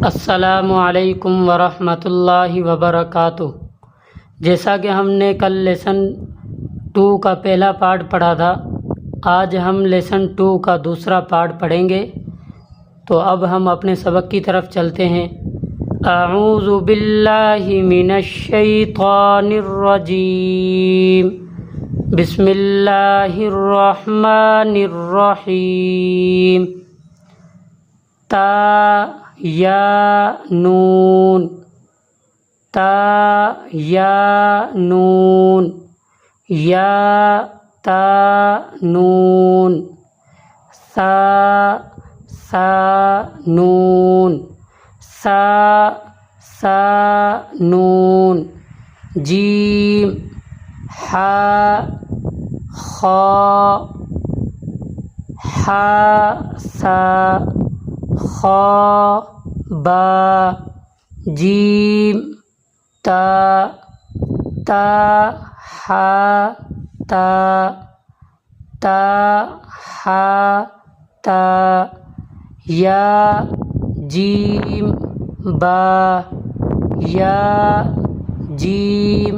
السلام علیکم ورحمۃ اللہ وبرکاتہ۔ جیسا کہ ہم نے کل لیسن 2 کا پہلا پارٹ پڑھا تھا، آج ہم لیسن 2 کا دوسرا پارٹ پڑھیں گے۔ تو اب ہم اپنے سبق کی طرف چلتے ہیں۔ اعوذ باللہ من الشیطان الرجیم، بسم اللہ الرحمن الرحیم۔ تا یا نون، تا یا نون، یا تا نون، سا سا نون، سا سا نون، جیم حا خا، حا سا خا با، جیم تا، تا حا تا، تا حا تا، یا جیم با، یا جیم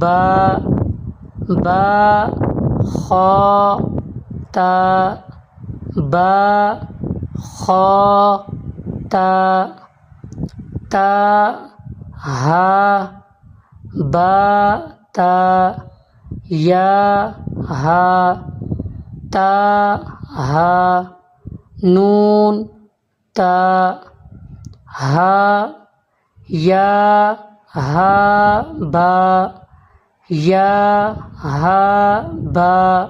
با، با خا تا، با خا تا، تا ہا با تا، یا ہا تا ہا، نون تا، ہا یا ہا با، یا ہا با،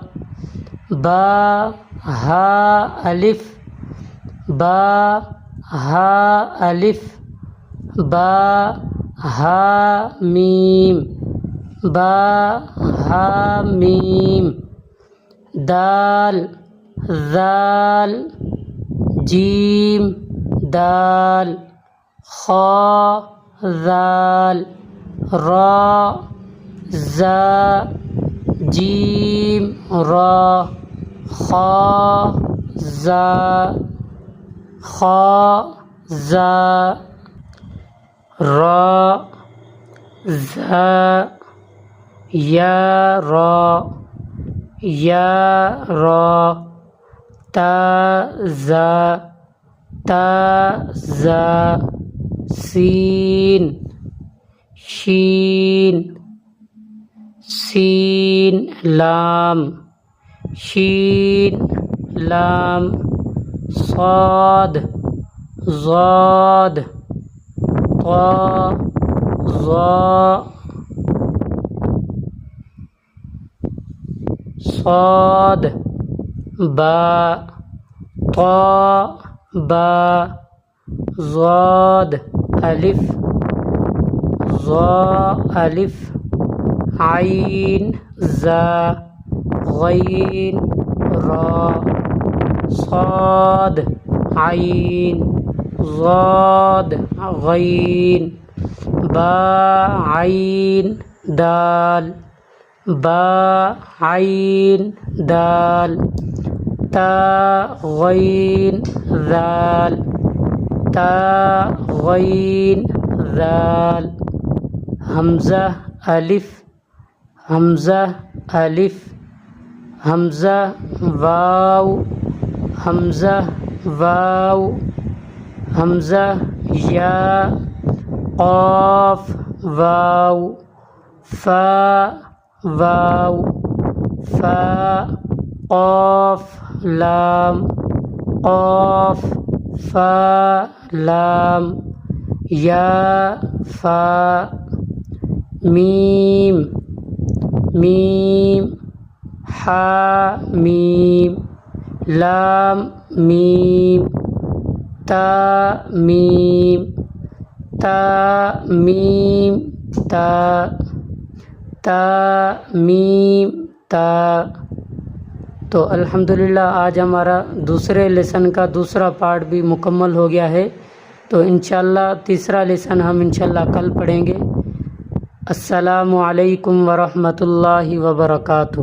با ہا الف، با ہا الف، با ہا میم، با ہا میم، دال ذال، جیم دال، خا ذال، را زا، جیم را، خا زا، خا زا، را زا، یا را، یا را، تا زا، تا زا، سین شین، سین لام، شین لام، صاد ضاد، طا ظا، صاد با، طا با، ضاد الف، ظا الف، عین زا، غین را، صاد عین، ضاد غین، با عین دال، با عین دال، تا غین ذال، تا غین ذال، حمزہ الف، حمزہ الف، حمزہ واو، حمزہ واو، حمزہ یا، قاف واو، فا واو، فا قاف لام، قاف فا لام، یا فا، میم میم، حا میم، لام میم، تا میم، تا میم تا، تا میم تا۔ تو الحمدللہ آج ہمارا دوسرے لیسن کا دوسرا پارٹ بھی مکمل ہو گیا ہے۔ تو انشاءاللہ تیسرا لیسن ہم انشاءاللہ کل پڑھیں گے۔ السلام علیکم ورحمۃ اللہ وبرکاتہ۔